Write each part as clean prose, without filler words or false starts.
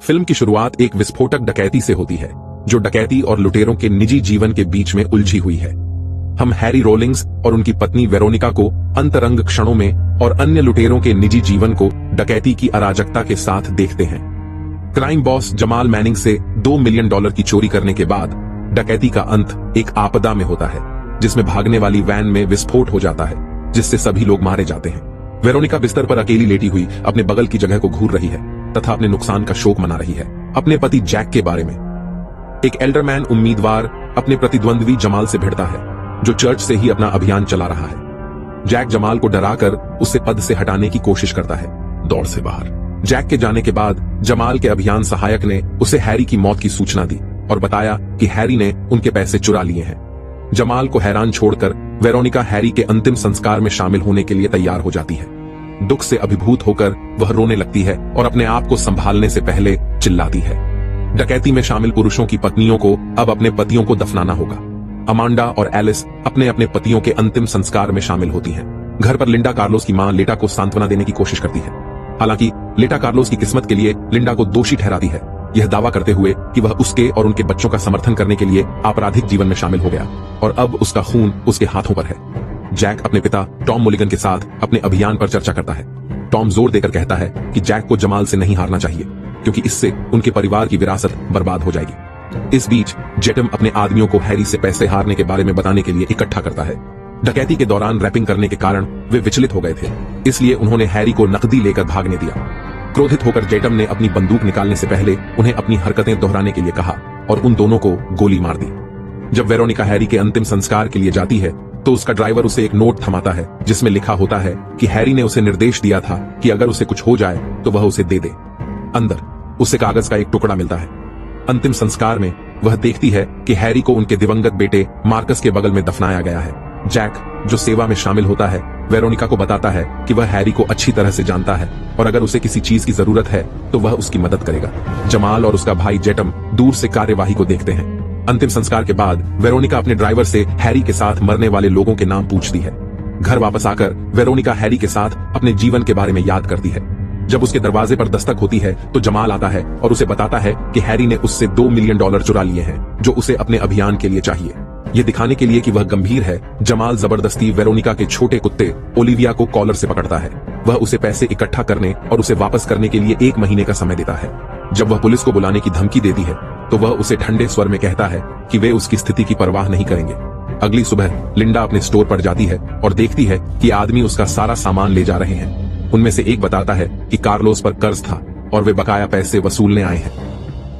Film की शुरुआत एक विस्फोटक डकैती से होती है, जो डकैती और लुटेरों के निजी जीवन के बीच में उलझी हुई है। हम हैरी रोलिंग्स और उनकी पत्नी वेरोनिका को अंतरंग क्षणों में और अन्य लुटेरों के निजी जीवन को डकैती की अराजकता के साथ देखते हैं। क्राइम बॉस जमाल मैनिंग से $2 मिलियन की चोरी करने के बाद डकैती का अंत एक आपदा में होता है, जिसमें भागने वाली वैन में विस्फोट हो जाता है, जिससे सभी लोग मारे जाते हैं। वेरोनिका बिस्तर पर अकेली लेटी हुई अपने बगल की जगह को घूर रही है तथा अपने नुकसान का शोक मना रही है। अपने पति जैक के बारे में एक एल्डरमैन उम्मीदवार अपने प्रतिद्वंद्वी जमाल से भिड़ता है, जो चर्च से ही अपना अभियान चला रहा है। जैक जमाल को डराकर उसे पद से हटाने की कोशिश करता है, दौड़ से बाहर। जैक के जाने के बाद जमाल के अभियान सहायक ने उसे हैरी की मौत की सूचना दी और बताया कि हैरी ने उनके पैसे चुरा लिए हैं। जमाल को हैरान छोड़कर वेरोनिका हैरी के अंतिम संस्कार में शामिल होने के लिए तैयार हो जाती है। दुख से अभिभूत होकर वह रोने लगती है और अपने आप को संभालने से पहले चिल्लाती है। डकैती में शामिल पुरुषों की पत्नियों को अब अपने पतियों को दफनाना होगा। अमांडा और एलिस अपने अपने पतियों के अंतिम संस्कार में शामिल होती हैं। घर पर लिंडा कार्लोस की मां लेटा को सांत्वना देने की कोशिश करती है। हालांकि लेटा कार्लोस की किस्मत के लिए लिंडा को दोषी ठहराती है, यह दावा करते हुए कि वह उसके और उनके बच्चों का समर्थन करने के लिए आपराधिक जीवन में शामिल हो गया और अब उसका खून उसके हाथों पर है। जैक अपने पिता टॉम मुलिगन के साथ अपने अभियान पर चर्चा करता है। टॉम जोर देकर कहता है कि जैक को जमाल से नहीं हारना चाहिए, क्योंकि इससे उनके परिवार की विरासत बर्बाद हो जाएगी। इस बीच जेटम अपने आदमियों को हैरी से पैसे हारने के बारे में बताने के लिए इकट्ठा करता है। डकैती के दौरान रैपिंग करने के कारण वे विचलित हो गए थे, इसलिए उन्होंने हैरी को नकदी लेकर भागने दिया। क्रोधित होकर जेटम ने अपनी बंदूक निकालने से पहले उन्हें अपनी हरकतें दोहराने के लिए कहा और उन दोनों को गोली मार दी। जब वेरोनिका हैरी के अंतिम संस्कार के लिए जाती है तो उसका ड्राइवर उसे एक नोट थमाता है, जिसमें लिखा होता है कि हैरी ने उसे निर्देश दिया था कि अगर उसे कुछ हो जाए तो वह उसे दे दे। अंदर उसे कागज का एक टुकड़ा मिलता है। अंतिम संस्कार में वह देखती है कि हैरी को उनके दिवंगत बेटे मार्कस के बगल में दफनाया गया है। जैक, जो सेवा में शामिल होता है, वेरोनिका को बताता है कि वह हैरी को अच्छी तरह से जानता है और अगर उसे किसी चीज की जरूरत है तो वह उसकी मदद करेगा। जमाल और उसका भाई जेटम दूर से कार्यवाही को देखते हैं। अंतिम संस्कार के बाद वेरोनिका अपने ड्राइवर से हैरी के साथ मरने वाले लोगों के नाम पूछती है। घर वापस आकर वेरोनिका हैरी के साथ अपने जीवन के बारे में याद करती है। जब उसके दरवाजे पर दस्तक होती है तो जमाल आता है और उसे बताता है कि हैरी ने उससे $2 मिलियन चुरा लिए हैं, जो उसे अपने अभियान के लिए चाहिए। ये दिखाने के लिए कि वह गंभीर है, जमाल जबरदस्ती वेरोनिका के छोटे कुत्ते ओलिविया को कॉलर से पकड़ता है। वह उसे पैसे इकट्ठा करने और उसे वापस करने के लिए 1 महीने का समय देता है। जब वह पुलिस को बुलाने की धमकी देती है तो वह उसे ठंडे स्वर में कहता है कि वे उसकी स्थिति की परवाह नहीं करेंगे। अगली सुबह लिंडा अपने स्टोर पर जाती है और देखती है कि आदमी उसका सारा सामान ले जा रहे हैं। उनमें से एक बताता है कि कार्लोस पर कर्ज था और वे बकाया पैसे वसूलने आए हैं।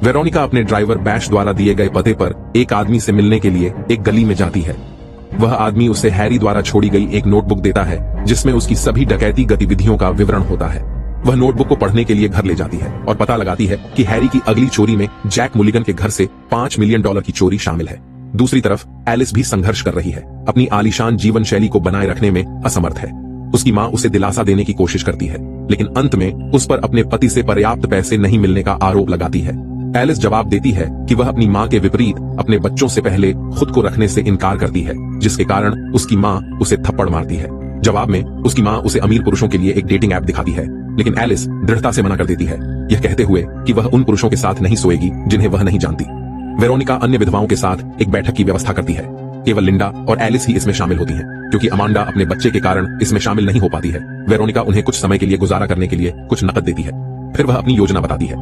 वेरोनिका अपने ड्राइवर बैश द्वारा दिए गए पते पर एक आदमी से मिलने के लिए एक गली में जाती है। वह आदमी उसे हैरी द्वारा छोड़ी गई एक नोटबुक देता है, जिसमें उसकी सभी डकैती गतिविधियों का विवरण होता है। वह नोटबुक को पढ़ने के लिए घर ले जाती है और पता लगाती है कि हैरी की अगली चोरी में जैक मुलिगन के घर से $5 मिलियन की चोरी शामिल है। दूसरी तरफ एलिस भी संघर्ष कर रही है, अपनी आलीशान जीवन शैली को बनाए रखने में असमर्थ है। उसकी मां उसे दिलासा देने की कोशिश करती है, लेकिन अंत में उस पर अपने पति से पर्याप्त पैसे नहीं मिलने का आरोप लगाती है। एलिस जवाब देती है कि वह अपनी मां के विपरीत अपने बच्चों से पहले खुद को रखने से इनकार करती है, जिसके कारण उसकी मां उसे थप्पड़ मारती है। जवाब में उसकी मां उसे अमीर पुरुषों के लिए एक डेटिंग ऐप दिखाती है, लेकिन एलिस दृढ़ता से मना कर देती है, यह कहते हुए कि वह उन पुरुषों के साथ नहीं सोएगी जिन्हें वह नहीं जानती। वेरोनिका अन्य विधवाओं के साथ एक बैठक की व्यवस्था करती है। केवल लिंडा और एलिस ही इसमें शामिल होती हैं, क्योंकि अमांडा अपने बच्चे के कारण इसमें शामिल नहीं हो पाती है। वेरोनिका उन्हें कुछ समय के लिए गुजारा करने के लिए कुछ नकद देती है। फिर वह अपनी योजना बताती है।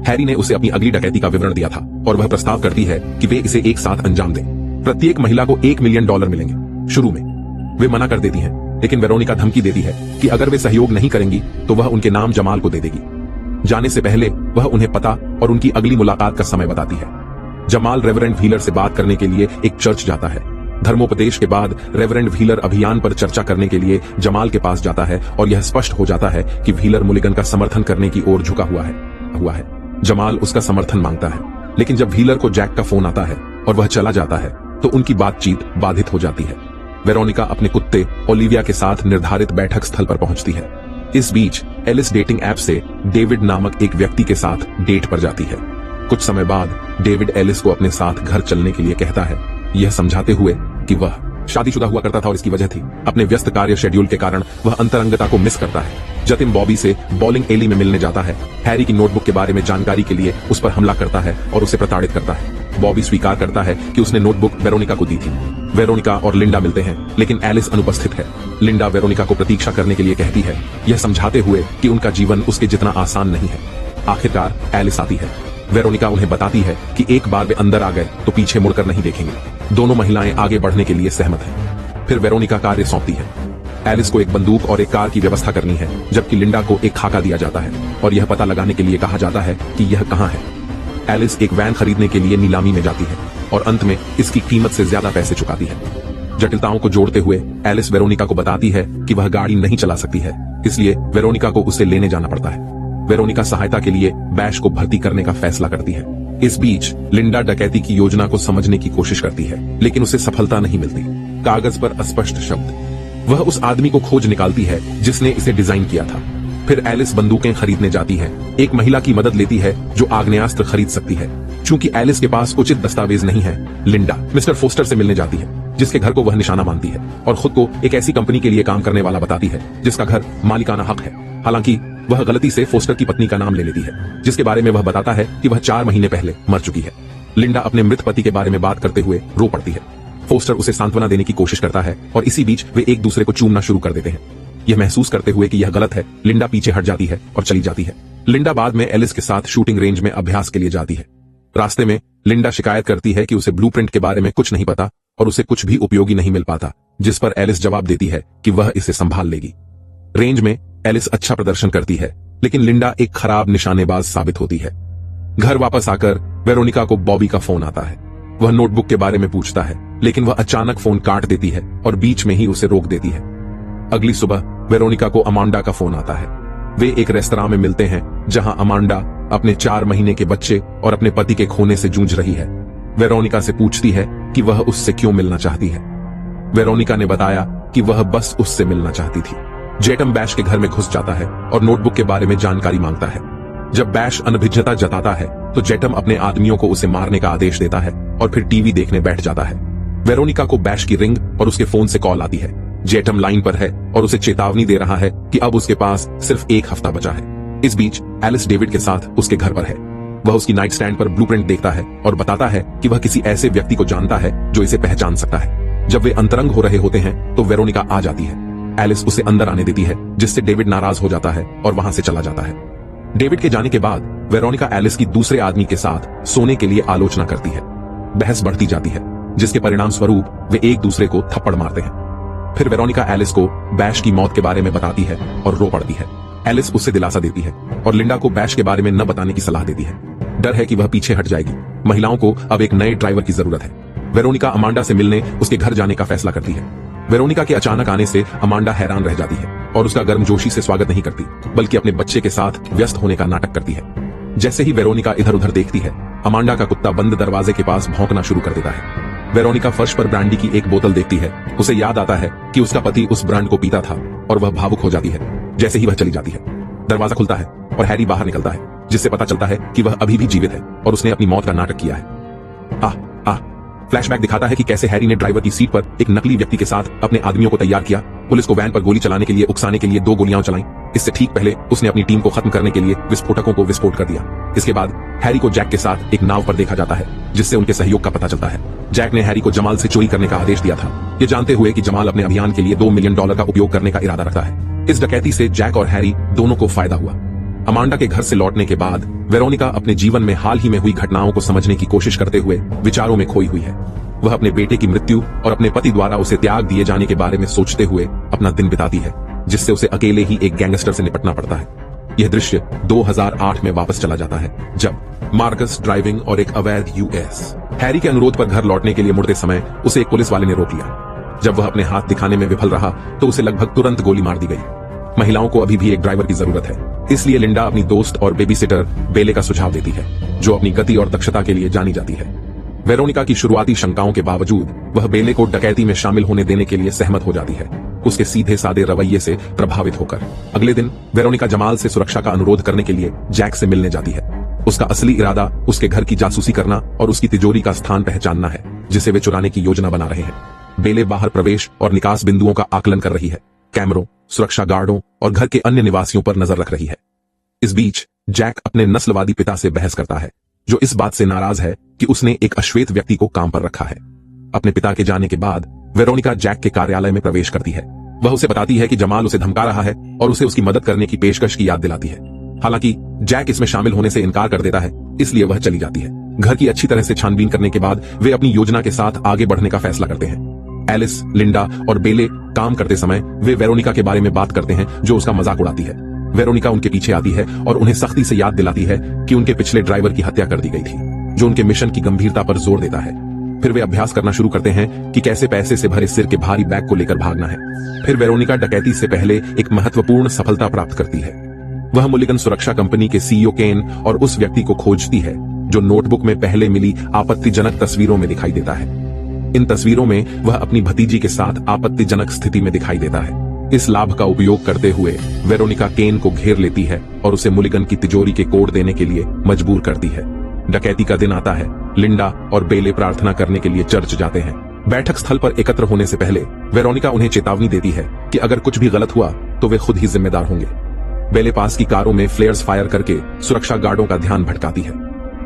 हैरी ने उसे अपनी अगली डकैती का विवरण दिया था और वह प्रस्ताव करती है कि वे इसे एक साथ अंजाम दें। प्रत्येक महिला को $1 मिलियन मिलेंगे। शुरू में वे मना कर देती हैं, लेकिन वेरोनिका धमकी देती है कि अगर वे सहयोग नहीं करेंगी तो वह उनके नाम जमाल को दे देगी। जाने से पहले वह उन्हें पता और उनकी अगली मुलाकात का समय बताती है। जमाल रेवरेंड व्हीलर से बात करने के लिए एक चर्च जाता है। धर्मोपदेश के बाद रेवरेंड व्हीलर अभियान पर चर्चा करने के लिए जमाल के पास जाता है और यह स्पष्ट हो जाता है कि व्हीलर मुलिगन का समर्थन करने की ओर झुका हुआ है। जमाल उसका समर्थन मांगता है, लेकिन जब व्हीलर को जैक का फोन आता है और वह चला जाता है तो उनकी बातचीत बाधित हो जाती है। वेरोनिका अपने कुत्ते ओलिविया के साथ निर्धारित बैठक स्थल पर पहुंचती है। इस बीच एलिस डेटिंग ऐप से डेविड नामक एक व्यक्ति के साथ डेट पर जाती है। कुछ समय बाद डेविड एलिस को अपने साथ घर चलने के लिए कहता है, यह समझाते हुए कि वह शादीशुदा हुआ करता था और इसकी वजह थी अपने व्यस्त कार्य शेड्यूल के कारण वह अंतरंगता को मिस करता है। जतिन बॉबी से बॉलिंग एली में मिलने जाता है, हैरी की नोटबुक के बारे में जानकारी के लिए उस पर हमला करता है और उसे प्रताड़ित करता है। बॉबी स्वीकार करता है कि उसने नोटबुक वेरोनिका को दी थी। वेरोनिका और लिंडा मिलते हैं, लेकिन एलिस अनुपस्थित है। लिंडा वेरोनिका को प्रतीक्षा करने के लिए कहती है, यह समझाते हुए कि उनका जीवन उसके जितना आसान नहीं है। आखिरकार एलिस आती है। वेरोनिका उन्हें बताती है कि एक बार वे अंदर आ गए तो पीछे मुड़कर नहीं देखेंगे। दोनों महिलाएं आगे बढ़ने के लिए सहमत हैं। फिर वेरोनिका कार्य सौंपती है। एलिस को एक बंदूक और एक कार की व्यवस्था करनी है, जबकि लिंडा को एक खाका दिया जाता है और यह पता लगाने के लिए कहा जाता है कि यह कहां है। एलिस एक वैन खरीदने के लिए नीलामी में जाती है और अंत में इसकी कीमत से ज्यादा पैसे चुकाती है। जटिलताओं को जोड़ते हुए एलिस वेरोनिका को बताती है कि वह गाड़ी नहीं चला सकती है, इसलिए वेरोनिका को उसे लेने जाना पड़ता है। वेरोनिका सहायता के लिए बैश को भर्ती करने का फैसला करती है। इस बीच लिंडा डकैती की योजना को समझने की कोशिश करती है, लेकिन उसे सफलता नहीं मिलती। कागज पर अस्पष्ट शब्द। वह उस आदमी को खोज निकालती है जिसने इसे डिजाइन किया था। फिर एलिस बंदूकें खरीदने जाती है। एक महिला की मदद लेती है जो आग्नेयास्त्र खरीद सकती है। चूंकि एलिस के पास उचित दस्तावेज नहीं है, लिंडा मिस्टर फोस्टर से मिलने जाती है, जिसके घर को वह निशाना मानती है और खुद को एक ऐसी कंपनी के लिए काम करने वाला बताती है जिसका घर मालिकाना हक है। हालांकि वह गलती से फोस्टर की पत्नी का नाम ले लेती है, जिसके बारे में वह बताता है कि वह 4 महीने पहले मर चुकी है। लिंडा अपने मृत पति के बारे में बात करते हुए रो पड़ती है। फोस्टर उसे सांत्वना देने की कोशिश करता है और इसी बीच वे एक दूसरे को चूमना शुरू कर देते हैं। यह महसूस करते हुए कि यह गलत है, लिंडा पीछे हट जाती है और चली जाती है। लिंडा बाद में एलिस के साथ शूटिंग रेंज में अभ्यास के लिए जाती है। रास्ते में लिंडा शिकायत करती है कि उसे ब्लूप्रिंट के बारे में कुछ नहीं पता और उसे कुछ भी उपयोगी नहीं मिल पाता, जिस पर एलिस जवाब देती है कि वह इसे संभाल लेगी। रेंज में एलिस अच्छा प्रदर्शन करती है, लेकिन लिंडा एक खराब निशानेबाज साबित होती है। घर वापस आकर वेरोनिका को बॉबी का फोन आता है। वह नोटबुक के बारे में पूछता है, लेकिन वह अचानक फोन काट देती है और बीच में ही उसे रोक देती है। अगली सुबह वेरोनिका को अमांडा का फोन आता है। वे एक रेस्तरां में मिलते हैं जहां अमांडा अपने 4 महीने के बच्चे और अपने पति के खोने से जूझ रही है। वेरोनिका से पूछती है कि वह उससे क्यों मिलना चाहती है। वेरोनिका ने बताया कि वह बस उससे मिलना चाहती थी। जेटम बैश के घर में घुस जाता है और नोटबुक के बारे में जानकारी मांगता है। जब बैश अनभिज्ञता जताता है तो जेटम अपने आदमियों को उसे मारने का आदेश देता है और फिर टीवी देखने बैठ जाता है। वेरोनिका को बैश की रिंग और उसके फोन से कॉल आती है। जेटम लाइन पर है और उसे चेतावनी दे रहा है कि अब उसके पास सिर्फ 1 हफ्ता बचा है। इस बीच एलिस डेविड के साथ उसके घर पर है। वह उसकी नाइट स्टैंड पर ब्लूप्रिंट देखता है और बताता है कि वह किसी ऐसे व्यक्ति को जानता है जो इसे पहचान सकता है। जब वे अंतरंग हो रहे होते हैं तो वेरोनिका आ जाती है। एलिस उसे अंदर आने देती है, जिससे डेविड नाराज हो जाता है और वहां से चला जाता है। डेविड के जाने के बाद वेरोनिका एलिस की दूसरे आदमी के साथ सोने के लिए आलोचना करती है। बहस बढ़ती जाती है, जिसके परिणाम स्वरूप वे एक दूसरे को थप्पड़ मारते हैं। फिर वेरोनिका एलिस को बैश की मौत के बारे में बताती है और रो पड़ती है। एलिस उसे दिलासा देती है और लिंडा को बैश के बारे में न बताने की सलाह देती है। डर है कि वह पीछे हट जाएगी। महिलाओं को अब एक नए ड्राइवर की जरूरत है। वेरोनिका अमांडा से मिलने उसके घर जाने का फैसला करती है। वेरोनिका के अचानक आने से अमांडा हैरान रह जाती है और उसका गर्मजोशी से स्वागत नहीं करती, बल्कि अपने बच्चे के साथ व्यस्त होने का नाटक करती है। जैसे ही वेरोनिका इधर उधर देखती है, अमांडा का कुत्ता बंद दरवाजे के पास भौंकना शुरू कर देता है। वेरोनिका फर्श पर ब्रांडी की एक बोतल देखती है। उसे याद आता है कि उसका पति उस ब्रांड को पीता था और वह भावुक हो जाती है। जैसे ही वह चली जाती है, दरवाजा खुलता है और हैरी बाहर निकलता है, जिससे पता चलता है कि वह अभी भी जीवित है और उसने अपनी मौत का नाटक किया है। फ्लैशबैक दिखाता है कि कैसे हैरी ने ड्राइवर की सीट पर एक नकली व्यक्ति के साथ अपने आदमियों को तैयार किया, पुलिस को वैन पर गोली चलाने के लिए उकसाने के लिए 2 गोलियां चलाईं। इससे ठीक पहले उसने अपनी टीम को खत्म करने के लिए विस्फोटकों को विस्फोट कर दिया। इसके बाद हैरी को जैक के साथ एक नाव पर देखा जाता है, जिससे उनके सहयोग का पता चलता है। जैक ने हैरी को जमाल से चोरी करने का आदेश दिया था, ये जानते हुए कि जमाल अपने अभियान के लिए $2 मिलियन का उपयोग करने का इरादा रखता है। इस डकैती से जैक और हैरी दोनों को फायदा हुआ। अमांडा के घर से लौटने के बाद वेरोनिका अपने जीवन में हाल ही में हुई घटनाओं को समझने की कोशिश करते हुए विचारों में खोई हुई है। वह अपने बेटे की मृत्यु और अपने पति द्वारा उसे त्याग दिए जाने के बारे में सोचते हुए अपना दिन बिताती है, जिससे उसे अकेले ही एक गैंगस्टर से निपटना पड़ता है। यह दृश्य 2008 में वापस चला जाता है, जब मार्कस ड्राइविंग और एक अवैध यूएस हैरी के अनुरोध पर घर लौटने के लिए मुड़ते समय उसे एक पुलिस वाले ने रोक लिया। जब वह अपने हाथ दिखाने में विफल रहा तो उसे लगभग तुरंत गोली मार दी गई। महिलाओं को अभी भी एक ड्राइवर की जरूरत है, इसलिए लिंडा अपनी दोस्त और बेबीसिटर बेले का सुझाव देती है, जो अपनी गति और दक्षता के लिए जानी जाती है। वेरोनिका की शुरुआती शंकाओं के बावजूद वह बेले को डकैती में शामिल होने देने के लिए सहमत हो जाती है, उसके सीधे साधे रवैये से प्रभावित होकर। अगले दिन वेरोनिका जमाल से सुरक्षा का अनुरोध करने के लिए जैक से मिलने जाती है। उसका असली इरादा उसके घर की जासूसी करना और उसकी तिजोरी का स्थान पहचानना है, जिसे वे चुराने की योजना बना रहे हैं। बेले बाहर प्रवेश और निकास बिंदुओं का आकलन कर रही है। कैमरों, सुरक्षा गार्डों और घर के अन्य निवासियों पर नजर रख रही है। इस बीच जैक अपने नस्लवादी पिता से बहस करता है, जो इस बात से नाराज है कि उसने एक अश्वेत व्यक्ति को काम पर रखा है। अपने पिता के जाने के बाद वेरोनिका जैक के कार्यालय में प्रवेश करती है। वह उसे बताती है कि जमाल उसे धमका रहा है और उसे उसकी मदद करने की पेशकश की याद दिलाती है। हालांकि जैक इसमें शामिल होने से इनकार कर देता है, इसलिए वह चली जाती है। घर की अच्छी तरह से छानबीन करने के बाद वे अपनी योजना के साथ आगे बढ़ने का फैसला करते हैं। एलिस, लिंडा और बेले काम करते समय वे वेरोनिका के बारे में बात करते हैं, जो उसका मजाक उड़ाती है। वेरोनिका उनके पीछे आती है और उन्हें सख्ती से याद दिलाती है कि उनके पिछले ड्राइवर की हत्या कर दी गई थी, जो उनके मिशन की गंभीरता पर जोर देता है। फिर वे अभ्यास करना शुरू करते हैं कि कैसे पैसे से भरे सिर के भारी बैग को लेकर भागना है। फिर वेरोनिका डकैती से पहले एक महत्वपूर्ण सफलता प्राप्त करती है। वह मुलिगन सुरक्षा कंपनी के सीईओ केन और उस व्यक्ति को खोजती है जो नोटबुक में पहले मिली आपत्तिजनक तस्वीरों में दिखाई देता है। इन तस्वीरों में वह अपनी भतीजी के साथ आपत्तिजनक स्थिति में दिखाई देता है। इस लाभ का उपयोग करते हुए वेरोनिका केन को घेर लेती है और उसे मुलिगन की तिजोरी के कोड देने के लिए मजबूर करती है। डकैती का दिन आता है। लिंडा और बेले प्रार्थना करने के लिए चर्च जाते हैं। बैठक स्थल पर एकत्र होने से पहले वेरोनिका उन्हें चेतावनी देती है कि अगर कुछ भी गलत हुआ तो वे खुद ही जिम्मेदार होंगे। बेले पास की कारों में फ्लेयर्स फायर करके सुरक्षा गार्डों का ध्यान भटकाती है।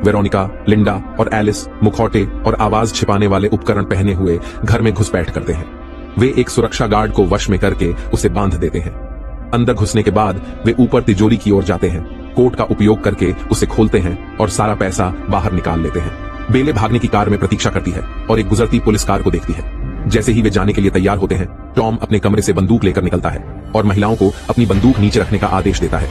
वेरोनिका, लिंडा और एलिस मुखौटे और आवाज छिपाने वाले उपकरण पहने हुए घर में घुसपैठ करते हैं। वे एक सुरक्षा गार्ड को वश में करके उसे बांध देते हैं। अंदर घुसने के बाद वे ऊपर तिजोरी की ओर जाते हैं, कोड का उपयोग करके उसे खोलते हैं और सारा पैसा बाहर निकाल लेते हैं। बेले भागने की कार में प्रतीक्षा करती है और एक गुजरती पुलिस कार को देखती है। जैसे ही वे जाने के लिए तैयार होते हैं, टॉम अपने कमरे से बंदूक लेकर निकलता है और महिलाओं को अपनी बंदूक नीचे रखने का आदेश देता है।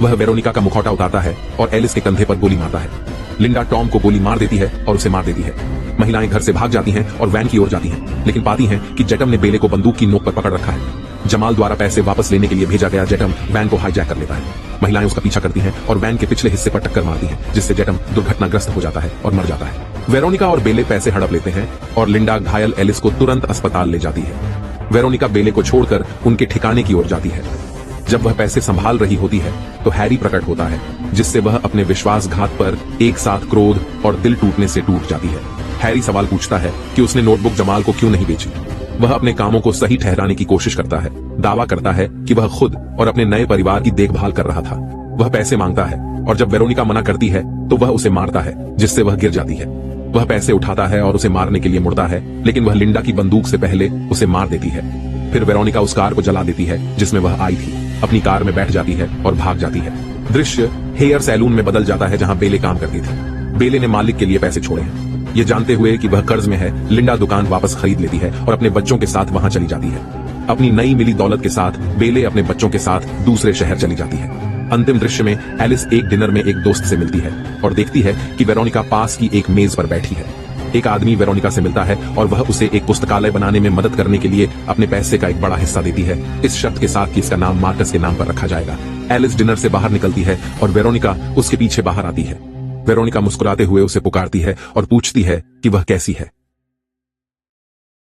वह वेरोनिका का मुखौटा उतारता है और एलिस के कंधे पर गोली मारता है। लिंडा टॉम को गोली मार देती है और उसे मार देती है। महिलाएं घर से भाग जाती हैं और वैन की ओर जाती हैं, लेकिन पाती हैं कि जेटम ने बेले को बंदूक की नोक पर पकड़ रखा है। जमाल द्वारा पैसे वापस लेने के लिए भेजा गया जेटम वैन को हाईजैक कर लेता है। महिलाएं उसका पीछा करती हैं और वैन के पिछले हिस्से पर टक्कर मारती हैं, जिससे जेटम दुर्घटनाग्रस्त हो जाता है और मर जाता है। वेरोनिका और बेले पैसे हड़प लेते हैं और लिंडा घायल एलिस को तुरंत अस्पताल ले जाती है। वेरोनिका बेले को छोड़कर उनके ठिकाने की ओर जाती है। जब वह पैसे संभाल रही होती है तो हैरी प्रकट होता है, जिससे वह अपने विश्वासघात पर एक साथ क्रोध और दिल टूटने से टूट जाती है। हैरी सवाल पूछता है कि उसने नोटबुक जमाल को क्यों नहीं बेची। वह अपने कामों को सही ठहराने की कोशिश करता है, दावा करता है कि वह खुद और अपने नए परिवार की देखभाल कर रहा था। वह पैसे मांगता है और जब वेरोनिका मना करती है तो वह उसे मारता है, जिससे वह गिर जाती है। वह पैसे उठाता है और उसे मारने के लिए मुड़ता है, लेकिन वह लिंडा की बंदूक से पहले उसे मार देती है। फिर वेरोनिका उस कार को जला देती है जिसमें वह आई थी, अपनी कार में बैठ जाती है और भाग जाती है। दृश्य हेयर सैलून में बदल जाता है, जहां बेले काम करती थी। बेले ने मालिक के लिए पैसे छोड़े हैं। ये जानते हुए कि वह कर्ज में है, लिंडा दुकान वापस खरीद लेती है और अपने बच्चों के साथ वहां चली जाती है। अपनी नई मिली दौलत के साथ बेले अपने बच्चों के साथ दूसरे शहर चली जाती है। अंतिम दृश्य में एलिस एक डिनर में एक दोस्त से मिलती है और देखती है कि वेरोनिका पास की एक मेज पर बैठी है। एक आदमी वेरोनिका से मिलता है और वह उसे एक पुस्तकालय बनाने में मदद करने के लिए अपने पैसे का एक बड़ा हिस्सा देती है, इस शर्त के साथ कि इसका नाम मार्कस के नाम पर रखा जाएगा। एलिस डिनर से बाहर निकलती है और वेरोनिका उसके पीछे बाहर आती है। वेरोनिका मुस्कुराते हुए उसे पुकारती है और पूछती है कि वह कैसी है।